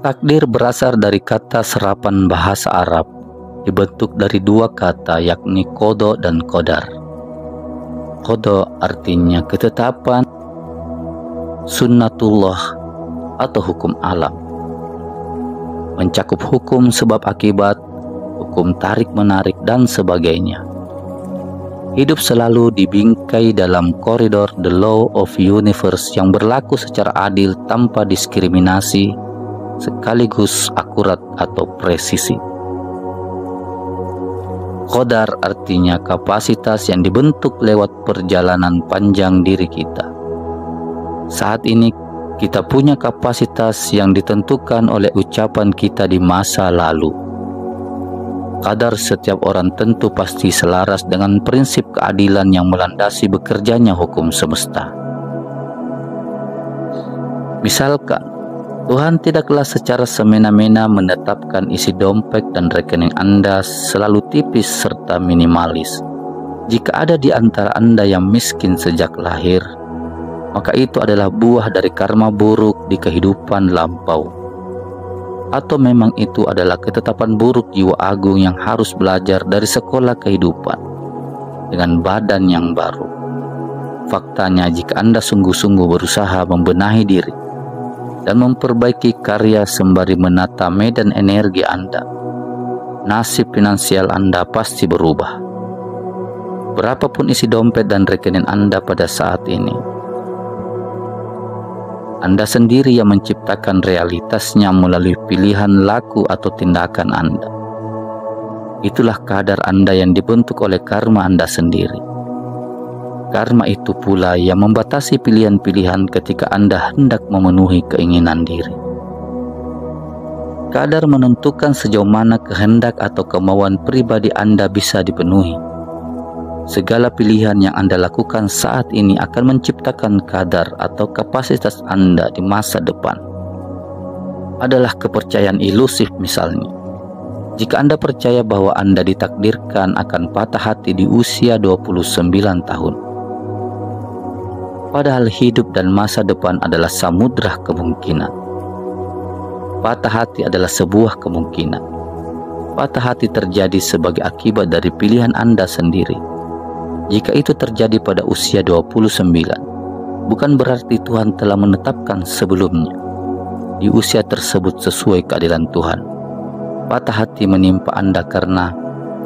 Takdir berasal dari kata serapan bahasa Arab, dibentuk dari dua kata yakni qada dan qadar. Qada artinya ketetapan, sunnatullah atau hukum alam. Mencakup hukum sebab akibat, hukum tarik-menarik dan sebagainya. Hidup selalu dibingkai dalam koridor the law of universe yang berlaku secara adil tanpa diskriminasi, sekaligus akurat atau presisi. Qadar artinya kapasitas yang dibentuk lewat perjalanan panjang diri kita. Saat ini kita punya kapasitas yang ditentukan oleh ucapan kita di masa lalu. Qadar setiap orang tentu pasti selaras dengan prinsip keadilan yang melandasi bekerjanya hukum semesta. Misalkan, Tuhan tidaklah secara semena-mena menetapkan isi dompet dan rekening Anda selalu tipis serta minimalis. Jika ada di antara Anda yang miskin sejak lahir, maka itu adalah buah dari karma buruk di kehidupan lampau. Atau memang itu adalah ketetapan buruk jiwa agung yang harus belajar dari sekolah kehidupan dengan badan yang baru. Faktanya, jika Anda sungguh-sungguh berusaha membenahi diri dan memperbaiki karya sembari menata medan energi Anda, nasib finansial Anda pasti berubah. Berapapun isi dompet dan rekening Anda pada saat ini, Anda sendiri yang menciptakan realitasnya melalui pilihan laku atau tindakan Anda. Itulah kadar Anda yang dibentuk oleh karma Anda sendiri. Karma itu pula yang membatasi pilihan-pilihan ketika Anda hendak memenuhi keinginan diri. Kadar menentukan sejauh mana kehendak atau kemauan pribadi Anda bisa dipenuhi. Segala pilihan yang Anda lakukan saat ini akan menciptakan kadar atau kapasitas Anda di masa depan. Adalah kepercayaan ilusif misalnya. Jika Anda percaya bahwa Anda ditakdirkan akan patah hati di usia 29 tahun, padahal hidup dan masa depan adalah samudra kemungkinan. Patah hati adalah sebuah kemungkinan. Patah hati terjadi sebagai akibat dari pilihan Anda sendiri. Jika itu terjadi pada usia 29, bukan berarti Tuhan telah menetapkan sebelumnya. Di usia tersebut sesuai keadilan Tuhan. Patah hati menimpa Anda karena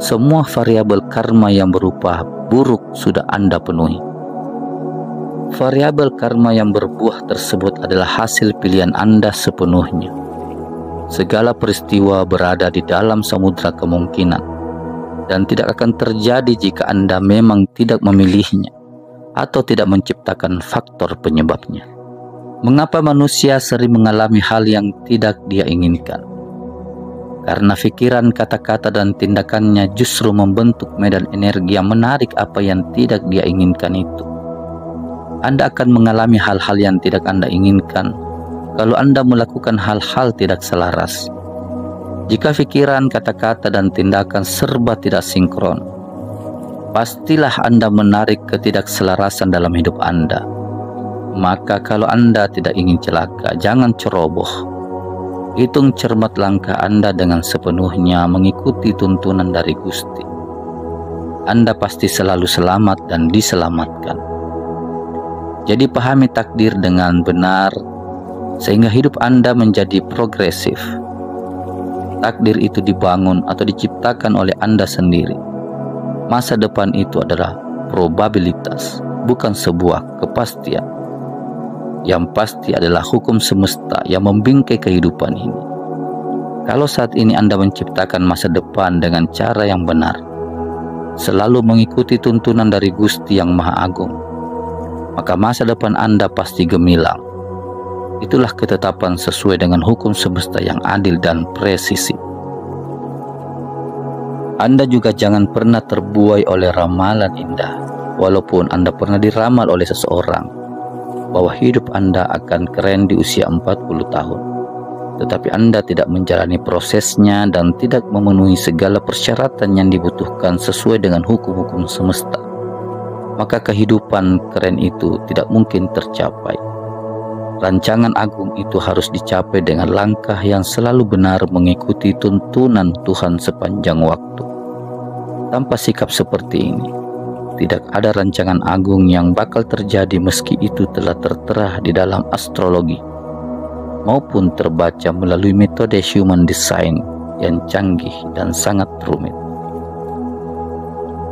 semua variabel karma yang berupa buruk sudah Anda penuhi. Variabel karma yang berbuah tersebut adalah hasil pilihan Anda sepenuhnya. Segala peristiwa berada di dalam samudra kemungkinan dan tidak akan terjadi jika Anda memang tidak memilihnya atau tidak menciptakan faktor penyebabnya. Mengapa manusia sering mengalami hal yang tidak dia inginkan? Karena pikiran, kata-kata, dan tindakannya justru membentuk medan energi yang menarik apa yang tidak dia inginkan itu. Anda akan mengalami hal-hal yang tidak Anda inginkan kalau Anda melakukan hal-hal tidak selaras. Jika pikiran, kata-kata, dan tindakan serba tidak sinkron, pastilah Anda menarik ketidakselarasan dalam hidup Anda. Maka kalau Anda tidak ingin celaka, jangan ceroboh. Hitung cermat langkah Anda dengan sepenuhnya mengikuti tuntunan dari Gusti. Anda pasti selalu selamat dan diselamatkan. Jadi pahami takdir dengan benar, sehingga hidup Anda menjadi progresif. Takdir itu dibangun atau diciptakan oleh Anda sendiri. Masa depan itu adalah probabilitas, bukan sebuah kepastian. Yang pasti adalah hukum semesta yang membingkai kehidupan ini. Kalau saat ini Anda menciptakan masa depan dengan cara yang benar, selalu mengikuti tuntunan dari Gusti yang Maha Agung, maka masa depan Anda pasti gemilang. Itulah ketetapan sesuai dengan hukum semesta yang adil dan presisi. Anda juga jangan pernah terbuai oleh ramalan indah, walaupun Anda pernah diramal oleh seseorang bahwa hidup Anda akan keren di usia 40 tahun. Tetapi Anda tidak menjalani prosesnya dan tidak memenuhi segala persyaratan yang dibutuhkan sesuai dengan hukum-hukum semesta, maka kehidupan keren itu tidak mungkin tercapai. Rancangan agung itu harus dicapai dengan langkah yang selalu benar mengikuti tuntunan Tuhan sepanjang waktu. Tanpa sikap seperti ini, tidak ada rancangan agung yang bakal terjadi meski itu telah tertera di dalam astrologi maupun terbaca melalui metode human design yang canggih dan sangat rumit.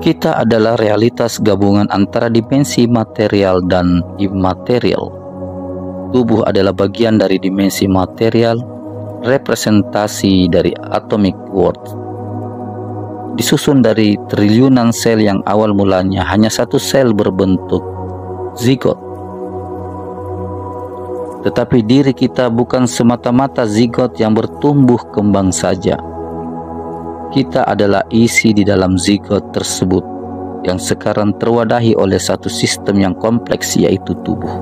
Kita adalah realitas gabungan antara dimensi material dan imaterial. Tubuh adalah bagian dari dimensi material, representasi dari atomic world. Disusun dari triliunan sel yang awal mulanya hanya satu sel berbentuk zigot. Tetapi diri kita bukan semata-mata zigot yang bertumbuh kembang saja. Kita adalah isi di dalam zigot tersebut yang sekarang terwadahi oleh satu sistem yang kompleks, yaitu tubuh.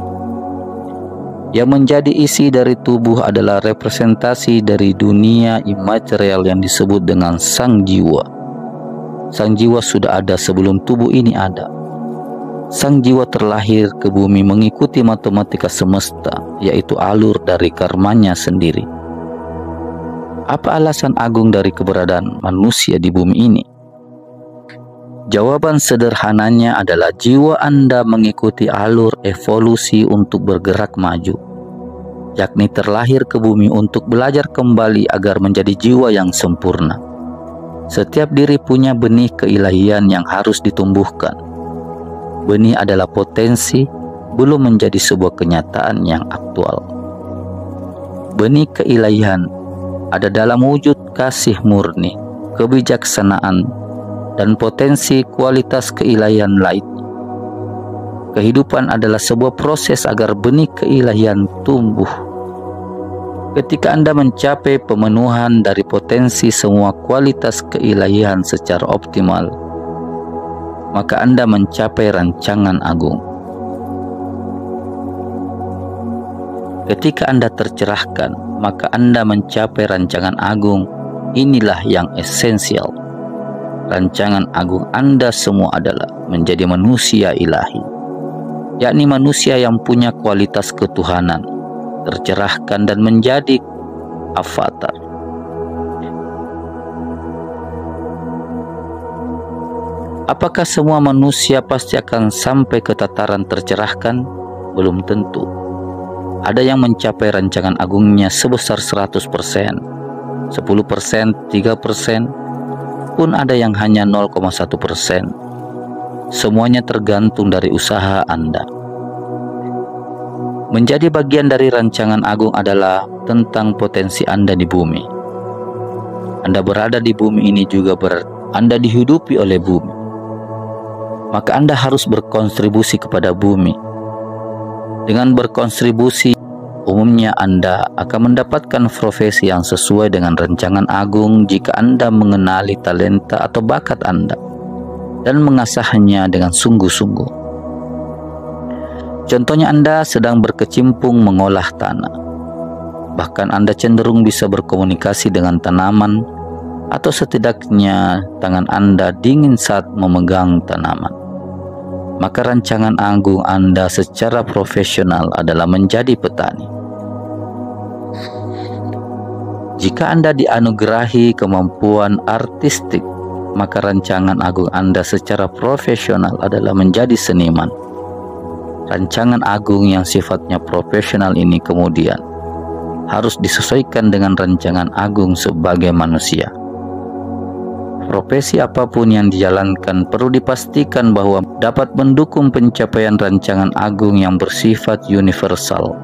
Yang menjadi isi dari tubuh adalah representasi dari dunia imaterial yang disebut dengan sang jiwa. Sang jiwa sudah ada sebelum tubuh ini ada. Sang jiwa terlahir ke bumi mengikuti matematika semesta, yaitu alur dari karmanya sendiri. Apa alasan agung dari keberadaan manusia di bumi ini? Jawaban sederhananya adalah jiwa Anda mengikuti alur evolusi untuk bergerak maju, yakni terlahir ke bumi untuk belajar kembali agar menjadi jiwa yang sempurna. Setiap diri punya benih keilahian yang harus ditumbuhkan. Benih adalah potensi, belum menjadi sebuah kenyataan yang aktual. Benih keilahian ada dalam wujud kasih murni, kebijaksanaan, dan potensi kualitas keilahian lainnya. Kehidupan adalah sebuah proses agar benih keilahian tumbuh. Ketika Anda mencapai pemenuhan dari potensi semua kualitas keilahian secara optimal, maka Anda mencapai rancangan agung. Ketika Anda tercerahkan, maka Anda mencapai rancangan agung. Inilah yang esensial. Rancangan agung Anda semua adalah menjadi manusia ilahi, yakni manusia yang punya kualitas ketuhanan, tercerahkan dan menjadi avatar. Apakah semua manusia pasti akan sampai ke tataran tercerahkan? Belum tentu. Ada yang mencapai rancangan agungnya sebesar 100%, 10%, 3%, pun ada yang hanya 0,1%. Semuanya tergantung dari usaha Anda. Menjadi bagian dari rancangan agung adalah tentang potensi Anda di bumi. Anda berada di bumi ini juga Anda dihidupi oleh bumi. Maka Anda harus berkontribusi kepada bumi. Dengan berkontribusi, umumnya Anda akan mendapatkan profesi yang sesuai dengan rancangan agung jika Anda mengenali talenta atau bakat Anda dan mengasahnya dengan sungguh-sungguh. Contohnya, Anda sedang berkecimpung mengolah tanah. Bahkan Anda cenderung bisa berkomunikasi dengan tanaman, atau setidaknya tangan Anda dingin saat memegang tanaman. Maka rancangan agung Anda secara profesional adalah menjadi petani. Jika Anda dianugerahi kemampuan artistik, maka rancangan agung Anda secara profesional adalah menjadi seniman. Rancangan agung yang sifatnya profesional ini kemudian harus disesuaikan dengan rancangan agung sebagai manusia. Profesi apapun yang dijalankan perlu dipastikan bahwa dapat mendukung pencapaian rancangan agung yang bersifat universal,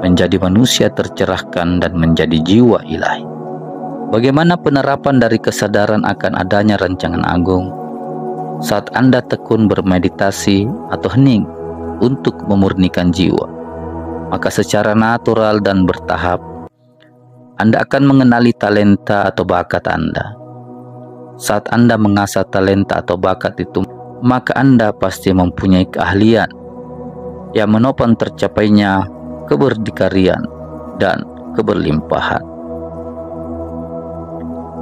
menjadi manusia tercerahkan dan menjadi jiwa ilahi. Bagaimana penerapan dari kesadaran akan adanya rancangan agung? Saat Anda tekun bermeditasi atau hening untuk memurnikan jiwa, maka secara natural dan bertahap Anda akan mengenali talenta atau bakat Anda. Saat Anda mengasah talenta atau bakat itu, maka Anda pasti mempunyai keahlian yang menopang tercapainya keberdikarian dan keberlimpahan.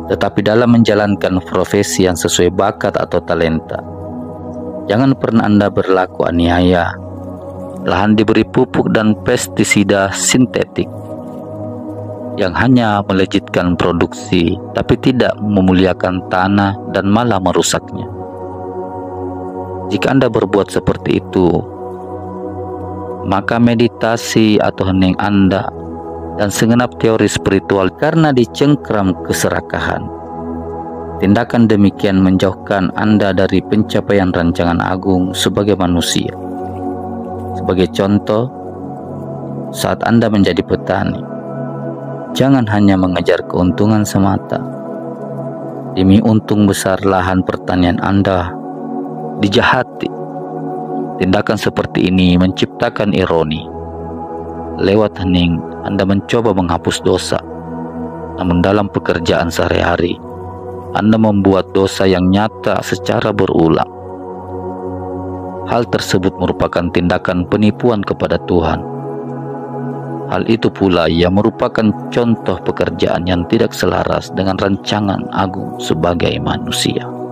Tetapi dalam menjalankan profesi yang sesuai bakat atau talenta, jangan pernah Anda berlaku aniaya, lahan diberi pupuk dan pestisida sintetik yang hanya melejitkan produksi tapi tidak memuliakan tanah dan malah merusaknya. Jika Anda berbuat seperti itu, maka meditasi atau hening Anda dan segenap teori spiritual karena dicengkram keserakahan. Tindakan demikian menjauhkan Anda dari pencapaian rancangan agung sebagai manusia. Sebagai contoh, saat Anda menjadi petani, jangan hanya mengejar keuntungan semata. Demi untung besar lahan pertanian Anda dijahati. Tindakan seperti ini menciptakan ironi. Lewat hening, Anda mencoba menghapus dosa. Namun dalam pekerjaan sehari-hari, Anda membuat dosa yang nyata secara berulang. Hal tersebut merupakan tindakan penipuan kepada Tuhan. Hal itu pula yang merupakan contoh pekerjaan yang tidak selaras dengan rancangan agung sebagai manusia.